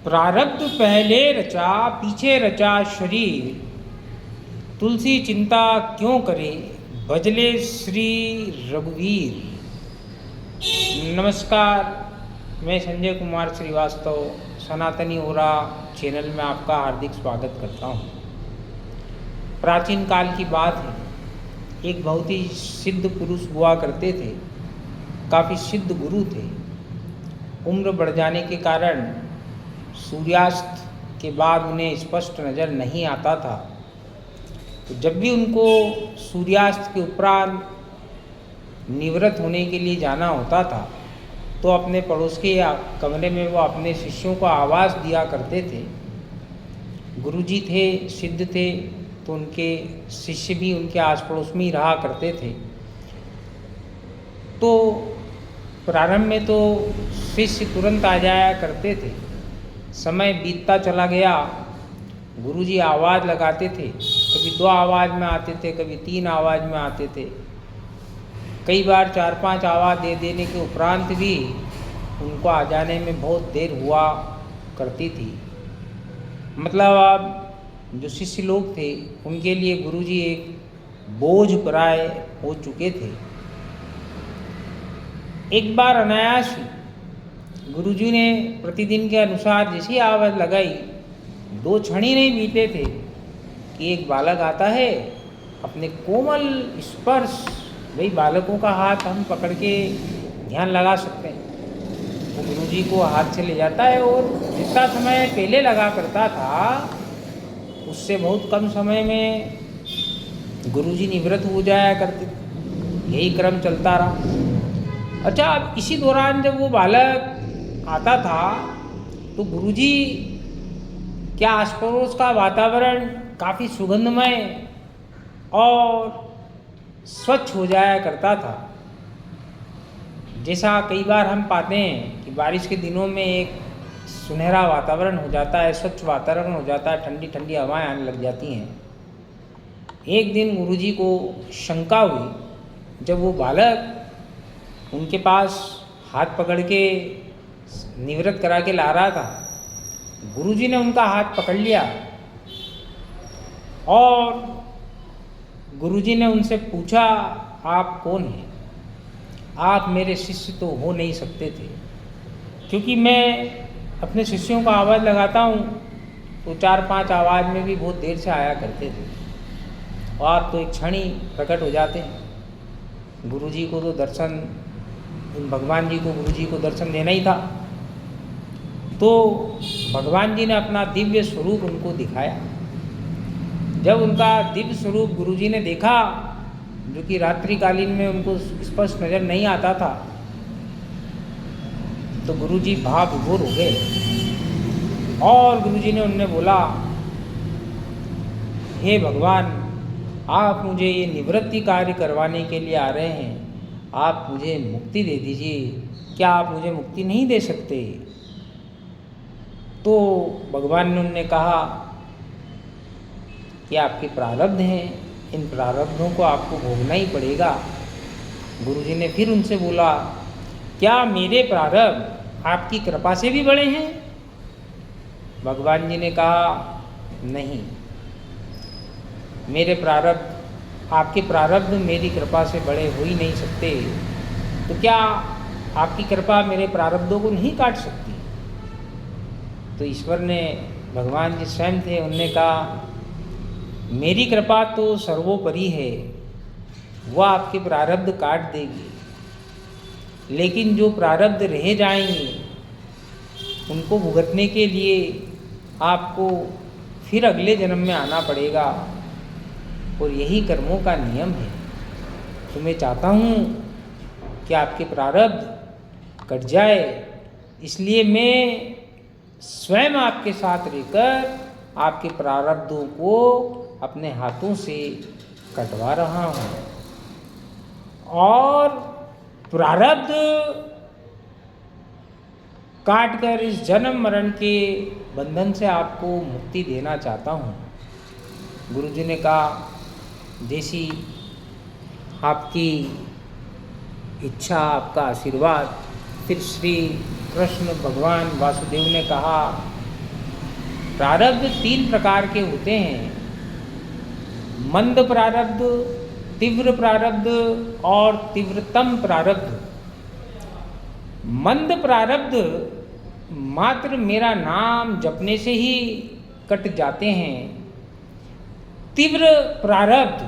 प्रारब्ध पहले रचा पीछे रचा शरीर, तुलसी चिंता क्यों करे, भजले श्री रघुवीर। नमस्कार, मैं संजय कुमार श्रीवास्तव सनातनी ओरा चैनल में आपका हार्दिक स्वागत करता हूँ। प्राचीन काल की बात है, एक बहुत ही सिद्ध पुरुष हुआ करते थे, काफ़ी सिद्ध गुरु थे। उम्र बढ़ जाने के कारण सूर्यास्त के बाद उन्हें स्पष्ट नज़र नहीं आता था। तो जब भी उनको सूर्यास्त के उपरांत निवृत्त होने के लिए जाना होता था तो अपने पड़ोस के कमरे में वो अपने शिष्यों को आवाज़ दिया करते थे। गुरुजी थे, सिद्ध थे, तो उनके शिष्य भी उनके आस पड़ोस में ही रहा करते थे। तो प्रारंभ में तो शिष्य तुरंत आ जाया करते थे। समय बीतता चला गया, गुरुजी आवाज़ लगाते थे, कभी 2 आवाज़ में आते थे, कभी 3 आवाज़ में आते थे। कई बार 4-5 आवाज़ दे देने के उपरांत भी उनको आ जाने में बहुत देर हुआ करती थी। मतलब अब जो शिष्य लोग थे उनके लिए गुरुजी एक बोझ प्राय हो चुके थे। एक बार अनायास गुरुजी ने प्रतिदिन के अनुसार जैसी आवाज़ लगाई, 2 क्षण ही नहीं बीते थे कि एक बालक आता है, अपने कोमल स्पर्श, वही बालकों का हाथ हम पकड़ के ध्यान लगा सकते हैं, वो गुरुजी को हाथ से ले जाता है और जितना समय पहले लगा करता था उससे बहुत कम समय में गुरुजी निवृत्त हो जाया करते थे। यही क्रम चलता रहा। अच्छा, अब इसी दौरान जब वो बालक आता था तो गुरुजी के आस पड़ोस का वातावरण काफ़ी सुगंधमय और स्वच्छ हो जाया करता था। जैसा कई बार हम पाते हैं कि बारिश के दिनों में एक सुनहरा वातावरण हो जाता है, स्वच्छ वातावरण हो जाता है, ठंडी ठंडी हवाएं आने लग जाती हैं। एक दिन गुरुजी को शंका हुई, जब वो बालक उनके पास हाथ पकड़ के निवृत्त करा के ला रहा था, गुरुजी ने उनका हाथ पकड़ लिया और गुरुजी ने उनसे पूछा, आप कौन हैं? आप मेरे शिष्य तो हो नहीं सकते थे, क्योंकि मैं अपने शिष्यों को आवाज़ लगाता हूँ तो 4-5 आवाज़ में भी बहुत देर से आया करते थे, और आप तो एक क्षण ही प्रकट हो जाते हैं। गुरुजी को तो दर्शन, भगवान जी को गुरुजी को दर्शन देना ही था। तो भगवान जी ने अपना दिव्य स्वरूप उनको दिखाया। जब उनका दिव्य स्वरूप गुरुजी ने देखा, जो कि रात्रिकालीन में उनको स्पष्ट नज़र नहीं आता था, तो गुरुजी भाव विभोर हो गए और गुरुजी ने उन्हें बोला, हे भगवान, आप मुझे ये निवृत्ति कार्य करवाने के लिए आ रहे हैं, आप मुझे मुक्ति दे दीजिए, क्या आप मुझे मुक्ति नहीं दे सकते? तो भगवान ने उन्हें कहा कि आपके प्रारब्ध हैं, इन प्रारब्धों को आपको भोगना ही पड़ेगा। गुरुजी ने फिर उनसे बोला, क्या मेरे प्रारब्ध आपकी कृपा से भी बड़े हैं? भगवान जी ने कहा, नहीं, मेरे प्रारब्ध, आपके प्रारब्ध मेरी कृपा से बड़े हो ही नहीं सकते। तो क्या आपकी कृपा मेरे प्रारब्धों को नहीं काट सकती? तो ईश्वर ने, भगवान जी स्वयं थे, उन्होंने कहा, मेरी कृपा तो सर्वोपरि है, वह आपके प्रारब्ध काट देगी, लेकिन जो प्रारब्ध रह जाएंगे उनको भुगतने के लिए आपको फिर अगले जन्म में आना पड़ेगा, और यही कर्मों का नियम है। तो मैं चाहता हूँ कि आपके प्रारब्ध कट जाए, इसलिए मैं स्वयं आपके साथ रहकर आपके प्रारब्धों को अपने हाथों से कटवा रहा हूँ, और प्रारब्ध काटकर इस जन्म मरण के बंधन से आपको मुक्ति देना चाहता हूँ। गुरुजी ने कहा, जैसी आपकी इच्छा, आपका आशीर्वाद। फिर श्री कृष्ण भगवान वासुदेव ने कहा प्रारब्ध 3 प्रकार के होते हैं, मंद प्रारब्ध, तीव्र प्रारब्ध और तीव्रतम प्रारब्ध। मंद प्रारब्ध मात्र मेरा नाम जपने से ही कट जाते हैं। तीव्र प्रारब्ध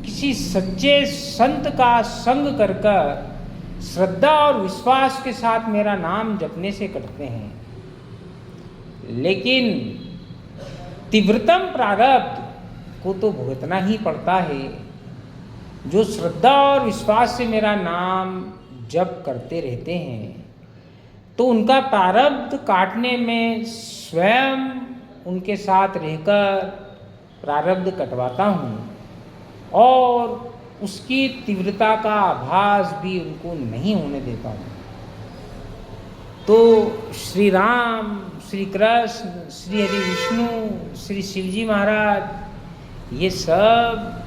किसी सच्चे संत का संग कर कर श्रद्धा और विश्वास के साथ मेरा नाम जपने से कटते हैं। लेकिन तीव्रतम प्रारब्ध को तो भुगतना ही पड़ता है। जो श्रद्धा और विश्वास से मेरा नाम जप करते रहते हैं तो उनका प्रारब्ध काटने में स्वयं उनके साथ रहकर प्रारब्ध कटवाता हूँ और उसकी तीव्रता का आभास भी उनको नहीं होने देता हूँ। तो श्री राम, श्री कृष्ण, श्री हरि विष्णु, श्री शिवजी महाराज, ये सब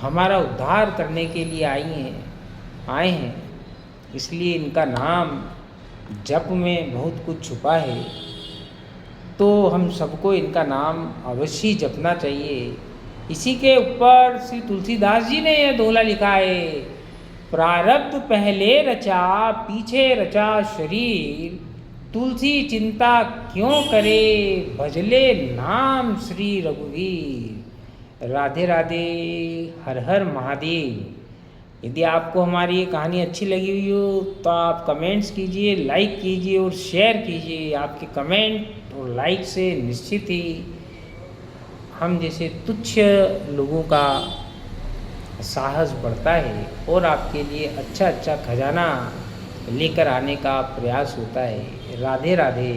हमारा उद्धार करने के लिए आए हैं। इसलिए इनका नाम जप में बहुत कुछ छुपा है, तो हम सबको इनका नाम अवश्य जपना चाहिए। इसी के ऊपर श्री तुलसीदास जी ने यह दोहा लिखा है, प्रारब्ध पहले रचा पीछे रचा शरीर, तुलसी चिंता क्यों करे भजले नाम श्री रघुवीर। राधे राधे, हर हर महादेव। यदि आपको हमारी ये कहानी अच्छी लगी हुई हो तो आप कमेंट्स कीजिए, लाइक कीजिए और शेयर कीजिए। आपके कमेंट और लाइक से निश्चित ही हम जैसे तुच्छ लोगों का साहस बढ़ता है और आपके लिए अच्छा अच्छा खजाना लेकर आने का प्रयास होता है। राधे राधे।